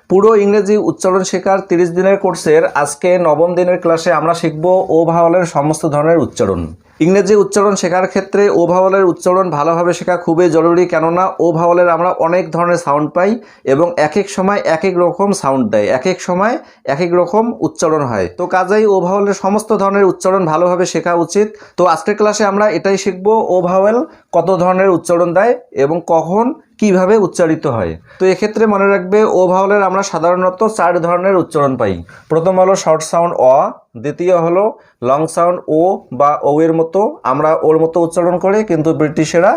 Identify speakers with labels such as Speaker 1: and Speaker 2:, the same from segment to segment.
Speaker 1: পুরো ইংরেজি উচ্চারণ শেখার 30 দিনের কোর্সের আজকে নবম দিনের ক্লাসে আমরা শিখব ও ভাওয়ালের সমস্ত ধরনের উচ্চারণ। ইংরেজি উচ্চারণ শেখার ক্ষেত্রে ও ভাওয়ালের উচ্চারণ ভালোভাবে শেখা খুবই জরুরি, কেননা ও ভাওয়ালের আমরা অনেক ধরনের সাউন্ড পাই এবং এক এক সময় এক এক রকম সাউন্ড দেয়, এক এক সময় এক এক রকম উচ্চারণ হয়। তো কাজেই ও ভাওয়ালের সমস্ত ধরনের উচ্চারণ ভালোভাবে শেখা উচিত। তো আজকের ক্লাসে আমরা এটাই শিখব, ও ভাওয়াল কত ধরনের উচ্চারণ দেয় এবং কখন কিভাবে উচ্চারিত হয়। তো এক্ষেত্রে মনে রাখবে ও ভাওয়ালের আমরা সাধারণত 4 ধরনের উচ্চারণ পাই। প্রথম হলো শর্ট সাউন্ড অ, দ্বিতীয় হলো লং সাউন্ড ও বা ও এর মতো, আমরা ওর মতো উচ্চারণ করি কিন্তু ব্রিটিশেরা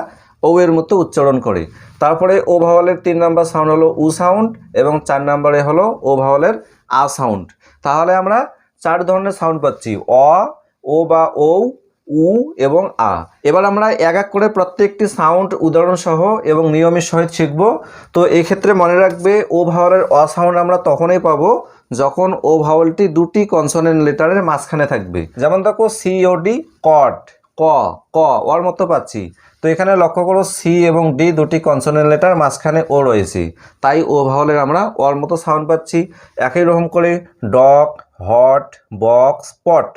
Speaker 1: ও এর মতো উচ্চারণ করে। তারপরে ও ভাওয়ালের 3 নম্বর সাউন্ড হলো উ সাউন্ড এবং 4 নম্বরে হলো ও ভাওয়ালের আ সাউন্ড। তাহলে আমরা 4 ধরনের সাউন্ড পাচ্ছি, অ, ও বা ও, উ এবং আ। এবার আমরা এক এক করে প্রত্যেকটি সাউন্ড উদাহরণ সহ এবং নিয়মের সহিত শিখব। তো এই ক্ষেত্রে মনে রাখবে ও ভাওয়ালের অ সাউন্ড আমরা তখনই পাবো যখন ও ভাওয়ালটি দুটি কনসোনেন্ট লেটারের মাঝখানে থাকবে। যেমন দেখো সিওডি, কট, ক, ক ওর মতো পাচ্ছি। তো এখানে লক্ষ্য করো সি এবং ডি দুটি কনসোনেন্ট লেটার, মাঝখানে ও রয়েছে, তাই ও ভাওয়ালের আমরা ওর মতো সাউন্ড পাচ্ছি। একই রকম করে ডগ, হট, বক্স, পট।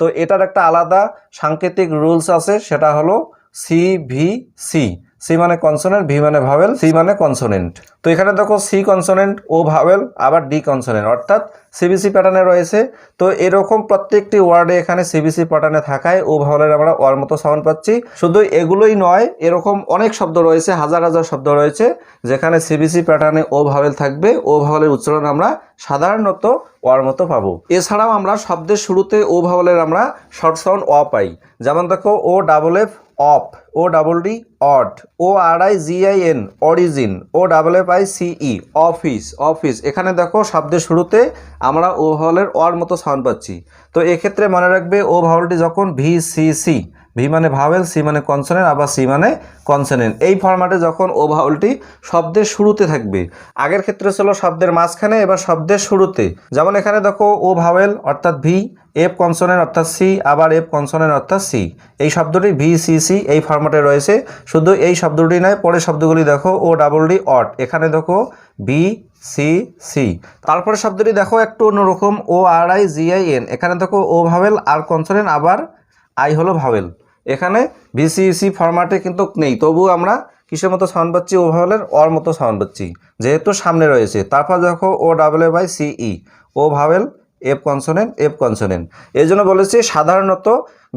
Speaker 1: তো এটার একটা আলাদা সাংকেতিক রুলস আছে, সেটা হলো সি ভি সি। সি মানে কনসোনেন্ট, ভি মানে ভাওয়েল, সি মানে কনসোনেন্ট। তো এখানে দেখো সি কনসোনেন্ট, ও ভাওয়েল, আবার ডি কনসোনেন্ট, অর্থাৎ সিবিসি প্যাটার্নে রয়েছে। তো এরকম প্রত্যেকটি ওয়ার্ডে এখানে সিবিসি প্যাটার্নে থাকায় ও ভাওয়ালের আমরা ওর মতো সাউন্ড পাচ্ছি। শুধু এগুলোই নয়, এরকম অনেক শব্দ রয়েছে, হাজার হাজার শব্দ রয়েছে যেখানে সিবিসি প্যাটার্নে ও ভাওয়েল থাকবে। ও ভাওয়ালের উচ্চারণ আমরা সাধারণত ওর মতো পাবো। এছাড়াও আমরা শব্দের শুরুতে ও ভাওয়ালের আমরা শর্ট সাউন্ড অ পাই। যেমন দেখো O double F, off, O double D, odd, O R I G I N, origin, O double F I C E, office, office. এখানে দেখো শব্দের শুরুতে আমরা ও ভাওয়ালের অর মতো সাউন্ড পাচ্ছি। তো এক্ষেত্রে মনে রাখবে ও ভাওয়ালটি যখন ভি সি সি, ভি মানে ভাওয়েল, সি মানে কনসোনেন্ট, আবার সি মানে কনসোনেন্ট, এই ফরম্যাটে যখন ও ভাওয়ালটি শব্দের শুরুতে থাকবে। আগের ক্ষেত্রে ছিল শব্দের মাঝখানে, এবার শব্দের শুরুতে। যেমন এখানে দেখো ও ভাওয়েল অর্থাৎ ভি, এফ কনসোনেন্ট অর্থাৎ সি, আবার এফ কনসোনেন্ট অর্থাৎ সি। এই শব্দটি ভি সি সি এই ফরম্যাটে রয়েছে। শুধু এই শব্দটি নয়, পরের শব্দগুলি দেখো ও ডাবল ডি, অট, এখানে দেখো বি সি সি। তারপরে শব্দটি দেখো একটু অন্যরকম, ও R I G I N, এখানে দেখো ও ভাওয়েল, আর কনসোনেন্ট, আবার আই হলো ভাওয়েল। এখানে ভিসিসি ফরম্যাটে কিন্তু নেই, তবু আমরা কিসের মতো সাউন্ড পাচ্ছি, ও ভাওয়ালের অর মতো সাউন্ড পাচ্ছি যেহেতু সামনে রয়েছে। তারপর দেখো O double A by C E, O vowel, F consonant, F consonant. এই জন্য বলেছি সাধারণত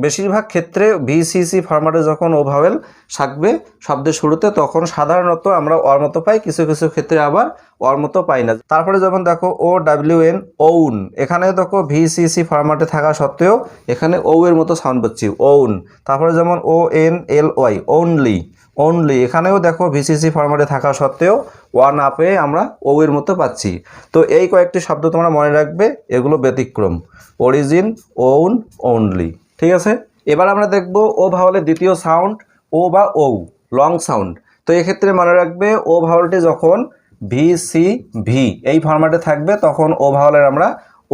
Speaker 1: বেশিরভাগ ক্ষেত্রে ভিসিসি ফরম্যাটে যখন ও ভাওয়েল থাকবে শব্দের শুরুতে, তখন সাধারণত আমরা অর মতো পাই, কিছু কিছু ক্ষেত্রে আবার অর মতো পাই না। তারপরে যেমন দেখো ও ডাব্লিউ এন, ওউন, এখানে দেখো ভিসিসি ফরম্যাটে থাকা সত্ত্বেও এখানে ও এর মতো সাউন্ড পাচ্ছি, ওউন। তারপরে যেমন O N L Y, only, only, এখানেও দেখো ভিসিসি ফরম্যাটে থাকা সত্ত্বেও ওয়ান না পেয়ে আমরা ও এর মতো পাচ্ছি। তো এই কয়েকটি শব্দ তোমরা মনে রাখবে, এগুলো ব্যতিক্রম, অরিজিন, ওন, অনলি। ঠিক আছে, এবার আমরা দেখব ও ভাওয়ালের দ্বিতীয় সাউন্ড ও বা ও, লং সাউন্ড। তো এক্ষেত্রে মনে রাখবে ও ভাওয়ালটি যখন ভি সি ভি এই ফরম্যাটে থাকবে তখন ও ভাওয়ালের আমরা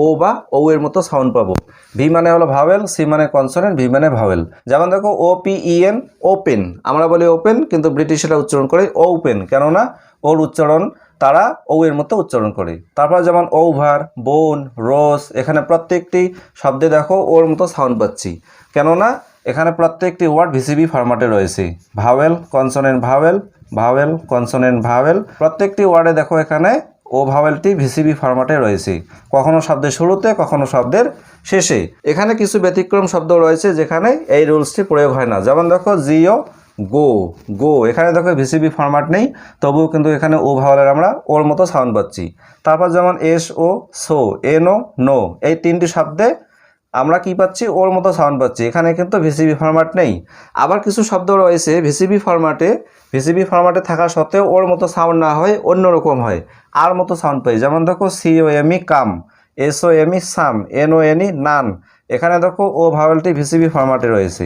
Speaker 1: ও বা ও এর মতো সাউন্ড পাবো। ভি মানে হলো ভাওয়েল, সি মানে কনসোনেন্ট, ভি মানে ভাওয়েল। যেমন দেখো O P E N, open, আমরা বলি ওপেন কিন্তু ব্রিটিশরা উচ্চারণ করে ওপেন, কেননা ওর উচ্চারণ তারা ও এর মতো উচ্চারণ করে। তারপর যেমন ওভার, বোন, রোজ, এখানে প্রত্যেকটি শব্দে দেখো ওর মতো সাউন্ড পাচ্ছি, কেননা এখানে প্রত্যেকটি ওয়ার্ড ভিসিবি ফরম্যাটে রয়েছে। Vowel, consonant, vowel, vowel, consonant, vowel, প্রত্যেকটি ওয়ার্ডে দেখো এখানে ও ভাওয়েলটি ভিসিবি ফরম্যাটে রয়েছে, কখনো শব্দের শুরুতে, কখনো শব্দের শেষে। এখানে কিছু ব্যতিক্রম শব্দ রয়েছে যেখানে এই রুলসটি প্রয়োগ হয় না। যেমন দেখো জিও, গো, গো, এখানে দেখো ভিসিবি ফরম্যাট নেই, তবুও কিন্তু এখানে ও ভাওয়ালের আমরা ওর মতো সাউন্ড পাচ্ছি। তারপর যেমন S O, so, N O, no, এই 3টি শব্দে আমরা কি পাচ্ছি, ওর মতো সাউন্ড পাচ্ছি, এখানে কিন্তু ভিসিবি ফরম্যাট নেই। আবার কিছু শব্দ রয়েছে ভিসিবি ফরম্যাটে থাকা সত্ত্বেও ওর মতো সাউন্ড না হয় অন্যরকম হয়, আর মতো সাউন্ড পাই। যেমন দেখো সিওএমই, কাম, এসওএমই, সাম, এনওএনই, নান, এখানে দেখো ও ভাওয়েলটি ভিসিবি ফরম্যাটে রয়েছে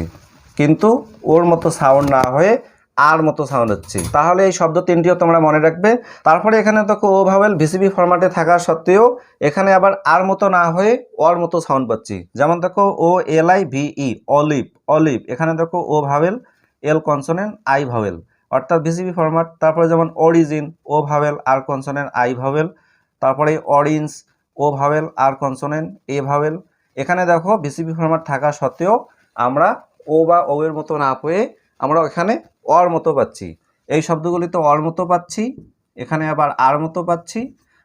Speaker 1: কিন্তু ওর মতো সাউন্ড না হয়ে আর মতো সাউন্ড হচ্ছে। তাহলে এই শব্দ 3টিও তোমরা মনে রাখবে। তারপরে এখানে দেখো ও ভাওয়েল ভিসিবি ফরম্যাটে থাকা সত্ত্বেও এখানে আবার আর মতো না হয়ে ওর মতো সাউন্ড পাচ্ছি। যেমন দেখো O L I V E, olive, olive, এখানে দেখো O vowel, L consonant, I vowel, অর্থাৎ ভিসিবি ফরম্যাট। তারপরে যেমন origin, O vowel, R consonant, I vowel. তারপরে orange O vowel, R consonant A vowel. এখানে দেখো ভিসিবি ফরম্যাট থাকা সত্ত্বেও আমরা ও বা ও এর মতো না পেয়ে আমরা এখানে অর মতো পাচ্ছি। এই শব্দগুলিতে অর মতো পাচ্ছি, এখানে আবার আর মতো পাচ্ছি,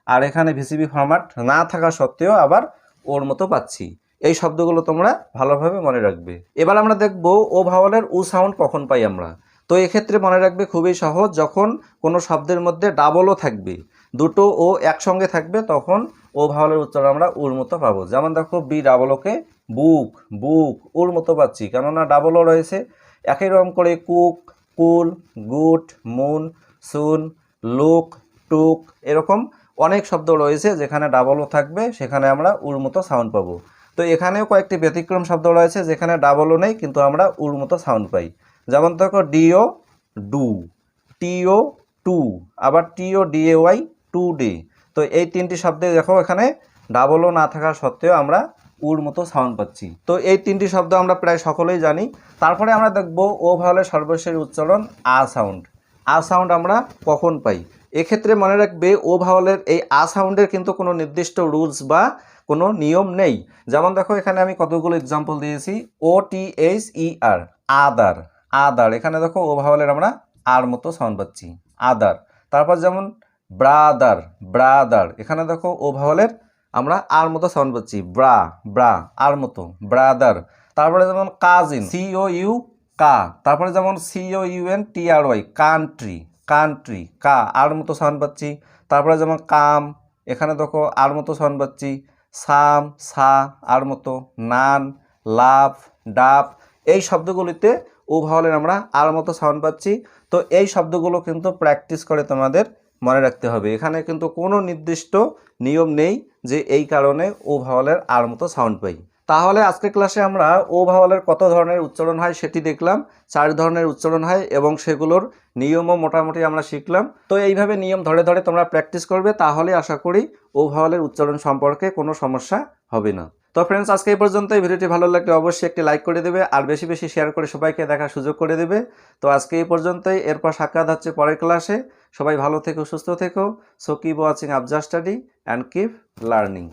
Speaker 1: আর এখানে ভিসিবি ফরম্যাট না থাকা সত্ত্বেও আবার ওর মতো পাচ্ছি। এই শব্দগুলো তোমরা ভালোভাবে মনে রাখবে। এবার আমরা দেখব ও ভাওয়ালের উ সাউন্ড কখন পাই আমরা। তো এক্ষেত্রে মনে রাখবে খুবই সহজ, যখন কোনো শব্দের মধ্যে ডাবলও থাকবে, দুটো ও একসঙ্গে থাকবে, তখন ও ভাওয়ালের উচ্চারণ আমরা উর মতো পাবো। যেমন দেখো বি ডাবল ওকে বুক, বুক উর মতো পাচ্ছি, কেননা ডাবলও রয়েছে। একই রকম করে কুক, কুল, গুড, মুন, সুন, লুক, টুক, এরকম অনেক শব্দ রয়েছে যেখানে ডাবলও থাকবে, সেখানে আমরা উর মতো সাউন্ড পাবো। তো এখানেও কয়েকটি ব্যতিক্রম শব্দ রয়েছে যেখানে ডাবলও নেই কিন্তু আমরা উর মতো সাউন্ড পাই। যেমন দেখো ডিও ডু, টিও টু, আবার টিও ডিএওয়াই টু ডে। তো এই তিনটি শব্দে দেখো এখানে ডাবলও না থাকা সত্ত্বেও আমরা উর মতো সাউন্ড পাচ্ছি। তো এই তিনটি শব্দ আমরা প্রায় সকলেই জানি। তারপরে আমরা দেখব ও ভাওয়ালের সর্বশেষ উচ্চারণ আ সাউন্ড। আ সাউন্ড আমরা কখন পাই? এক্ষেত্রে মনে রাখবে ও ভাওয়ালের এই আ সাউন্ডের কিন্তু কোনো নির্দিষ্ট রুলস বা কোনো নিয়ম নেই। যেমন দেখো এখানে আমি কতগুলো এক্সাম্পল দিয়েছি। ও টি এইচ ই আর, আদার, আদার, এখানে দেখো ও ভাওয়ালের আমরা আর মতো সাউন্ড পাচ্ছি, আদার। তারপর যেমন ব্রাদার, ব্রাদার, এখানে দেখো ও ভাওয়ালের আমরা আর মতো সাউন্ড পাচ্ছি, ব্রা, ব্রা, আর মতো, ব্রাদার। তারপরে যেমন কাজিন, সিও ইউ কা, তারপরে যেমন সিও ইউএন টি আর ওয়াই, কান্ট্রি, কান্ট্রি, কা, আর মতো সাউন্ড পাচ্ছি। তারপরে যেমন কাম, এখানে দেখো আর মতো সাউন্ড পাচ্ছি, সাম, সা, আর মতো, নান, লাভ, ডাব, এই শব্দগুলিতে ও ভাওয়ালের আমরা আর মতো সাউন্ড পাচ্ছি। তো এই শব্দগুলো কিন্তু প্র্যাকটিস করে তোমাদের মনে রাখতে হবে। এখানে কিন্তু কোনো নির্দিষ্ট নিয়ম নেই যে এই কারণে ও ভাওয়ালের আর মতো সাউন্ড পাই। তাহলে আজকের ক্লাসে আমরা ও ভাওয়ালের কত ধরনের উচ্চারণ হয় সেটি দেখলাম। 4 ধরনের উচ্চারণ হয় এবং সেগুলোর নিয়মও মোটামুটি আমরা শিখলাম। তো এইভাবে নিয়ম ধরে ধরে তোমরা প্র্যাকটিস করবে, তাহলে আশা করি ও ভাওয়ালের উচ্চারণ সম্পর্কে কোনো সমস্যা হবে না। তো ফ্রেন্ডস, আজকে এই পর্যন্ত। এই ভিডিওটি ভালো লাগলে অবশ্যই একটি লাইক করে দেবে আর বেশি বেশি শেয়ার করে সবাইকে দেখার সুযোগ করে দেবে। তো আজকে এই পর্যন্তই, এরপর সাক্ষাৎ হচ্ছে পরের ক্লাসে। সবাই ভালো থেকো, সুস্থ থেকো। So keep watching Afza study and keep learning.